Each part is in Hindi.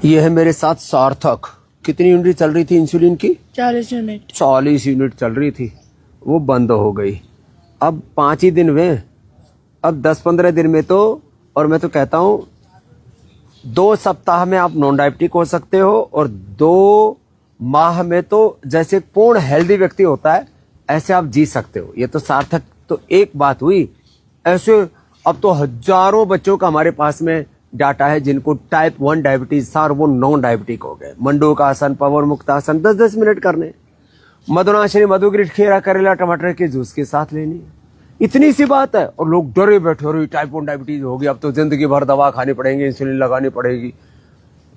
ये है मेरे साथ सार्थक। कितनी यूनिट चल रही थी इंसुलिन की? 40 यूनिट। 40 यूनिट चल रही थी, वो बंद हो गई। अब 5 ही दिन हुए, अब 10-15 दिन में तो, और मैं तो कहता हूँ 2 सप्ताह में आप नॉन डायबिटिक हो सकते हो, और 2 माह में तो जैसे पूर्ण हेल्दी व्यक्ति होता है ऐसे आप जी सकते हो। ये तो सार्थक तो एक बात हुई। ऐसे अब तो हजारों बच्चों का हमारे पास में डाटा है जिनको टाइप 1 डायबिटीज था और वो नॉन डायबिटिक हो गए। मंडूक आसन, पवन मुक्त आसन 10-10 मिनट करने, मधुनाशिनी, मधुग्रीट, खीरा, करेला, टमाटर के जूस के साथ लेनी है। इतनी सी बात है, और लोग डरे बैठे हो रहे टाइप 1 डायबिटीज होगी, अब तो जिंदगी भर दवा खानी पड़ेगी, इंसुलिन लगानी पड़ेगी।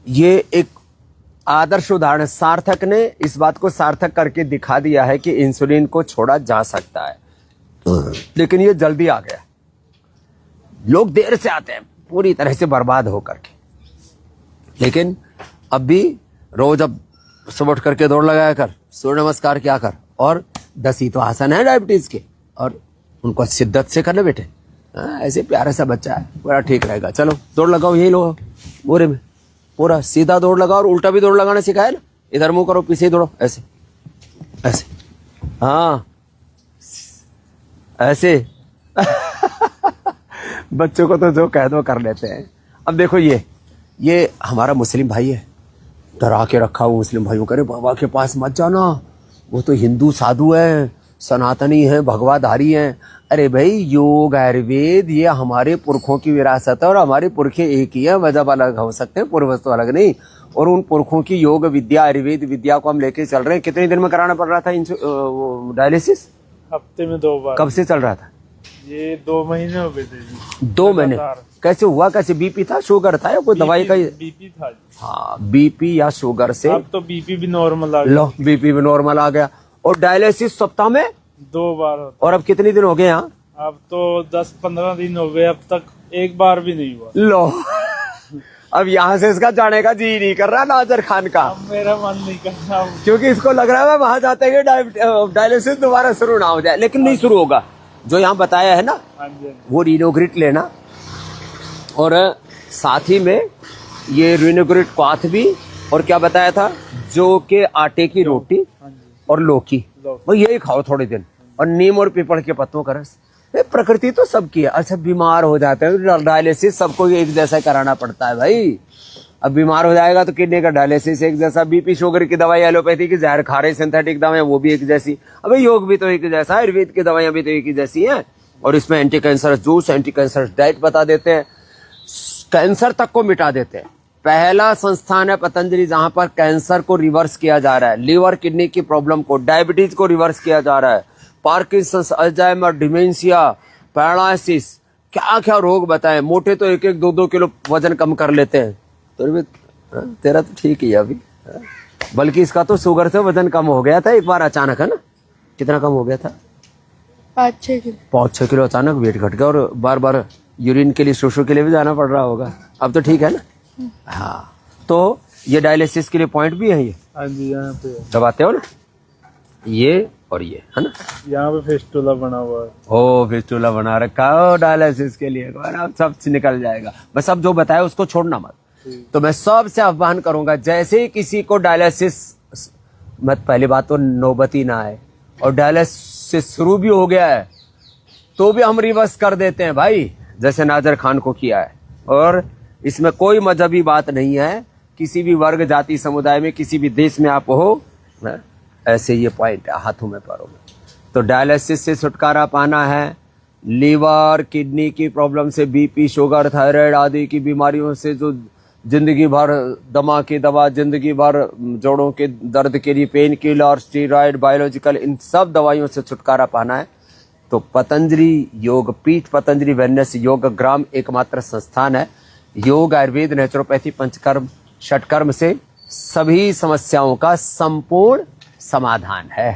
ये एक आदर्श उदाहरण है। सार्थक ने इस बात को सार्थक करके दिखा दिया है कि इंसुलिन को छोड़ा जा सकता है, लेकिन ये जल्दी आ गया। लोग देर से आते हैं पूरी तरह से बर्बाद होकर के, लेकिन अब भी रोज अब सुबह उठ करके दौड़ लगाया कर, सूर्य नमस्कार क्या कर, और 10 ही तो आसन है डायबिटीज के, और उनको शिद्दत से करने बेटे। ऐसे प्यारा सा बच्चा है, पूरा ठीक रहेगा। चलो दौड़ लगाओ, यही लो बोरे में, पूरा सीधा दौड़ लगाओ, और उल्टा भी दौड़ लगाना सिखाया ना। इधर मुंह करो, पीछे दौड़ो, ऐसे ऐसे, हाँ ऐसे। बच्चों को तो जो कह दो कर लेते हैं। अब देखो ये हमारा मुस्लिम भाई है, डरा के रखा हुआ मुस्लिम भाइयों, करे बाबा के पास मत जाना, वो तो हिंदू साधु है, सनातनी है, भगवाधारी है। अरे भाई, योग आयुर्वेद ये हमारे पुरखों की विरासत है, और हमारे पुरखे एक ही है, मजहब अलग हो सकते हैं, पूर्वज तो अलग नहीं। और उन पुरखों की योग विद्या, आयुर्वेद विद्या को हम लेके चल रहे हैं। कितने दिन में कराना पड़ रहा था डायलिसिस? हफ्ते में 2 बार। कब से चल रहा था? ये 2 महीने हो गए थे जी। 2 महीने? कैसे हुआ? कैसे? बीपी था, शुगर था, या कोई दवाई का? बीपी था जी। हाँ, बीपी या शुगर से। अब तो बीपी भी नॉर्मल आ गया। लो, बीपी भी नॉर्मल आ गया। और डायलिसिस सप्ताह में 2 बार होता। और अब कितने दिन हो गए यहाँ? अब तो 10-15 दिन हो गए, अब तक एक बार भी नहीं हुआ। लो, अब यहाँ से इसका जाने का जी नहीं कर रहा नाजर खान का। अब मेरा मन नहीं कर रहा, क्योंकि इसको लग रहा है वहां जाते हैं डायलिसिस दोबारा शुरू ना हो जाए, लेकिन नहीं शुरू होगा। जो यहाँ बताया है ना, वो रिनोग्रिट लेना, और साथ ही में ये रिनोग्रिट क्वाथ भी, और क्या बताया था, जो के आटे की रोटी और लौकी, वो यही खाओ थोड़े दिन, और नीम और पीपल के पत्तों का रस। प्रकृति तो सबकी है। अच्छा, बीमार हो जाते हैं, डायलिसिस सबको एक जैसा कराना पड़ता है भाई। अब बीमार हो जाएगा तो किडनी का डायलिसिस एक जैसा, बीपी शुगर की दवाई, एलोपैथी की जहर खा रहे सिंथेटिक दवाएं वो भी एक जैसी, अबे योग भी तो एक जैसा, आयुर्वेद की दवाइयां भी तो एक ही जैसी हैं। और इसमें anti cancer juice, anti cancer diet बता देते हैं, कैंसर तक को मिटा देते हैं। पहला संस्थान है पतंजलि जहां पर कैंसर को रिवर्स किया जा रहा है, लीवर किडनी की प्रॉब्लम को, डायबिटीज को रिवर्स किया जा रहा है, पार्किंसंस, अल्जाइमर, डिमेंशिया, पैरालिसिस, क्या क्या रोग बताएं। मोटे तो 1-1, 2-2 किलो वजन कम कर लेते हैं। तो तेरा तो ठीक ही है अभी, बल्कि इसका तो शुगर से वजन कम हो गया था एक बार अचानक, है ना? कितना कम हो गया था? 5-6 किलो। 5-6 किलो अचानक वेट घट गया, और बार बार यूरिन के लिए, सुसु के लिए भी जाना पड़ रहा होगा। अब तो ठीक है ना? हाँ, तो ये डायलिसिस के लिए पॉइंट भी है। ये हाँ जी, यहाँ पे दबाते हो ना, ये और ये, है ना? यहाँ पे फिस्टुला बना हुआ है। ओ, फिस्टुला बना रखा हो डायलिसिस के लिए, सब निकल जाएगा। बस अब जो बताया उसको छोड़ना मत। तो मैं सबसे आह्वान करूंगा, जैसे ही किसी को डायलिसिस, मत पहली बात तो नौबती ना आए, और डायलिसिस शुरू भी हो गया है तो भी हम रिवर्स कर देते हैं भाई, जैसे नाजर खान को किया है। और इसमें कोई मजहबी बात नहीं है, किसी भी वर्ग, जाति, समुदाय में, किसी भी देश में आप हो, ऐसे ये पॉइंट है हाथों में पैरों में। तो डायलिसिस से छुटकारा पाना है, लीवर किडनी की प्रॉब्लम से, बीपी शुगर थायराइड आदि की बीमारियों से, जो जिंदगी भर दमा की दवा, जिंदगी भर जोड़ों के दर्द के लिए पेन किलर, स्टीरॉयड, बायोलॉजिकल, इन सब दवाइयों से छुटकारा पाना है तो पतंजलि योग पीठ, पतंजलि वेलनेस योग ग्राम एकमात्र संस्थान है। योग, आयुर्वेद, नेचुरोपैथी, पंचकर्म, षटकर्म से सभी समस्याओं का संपूर्ण समाधान है।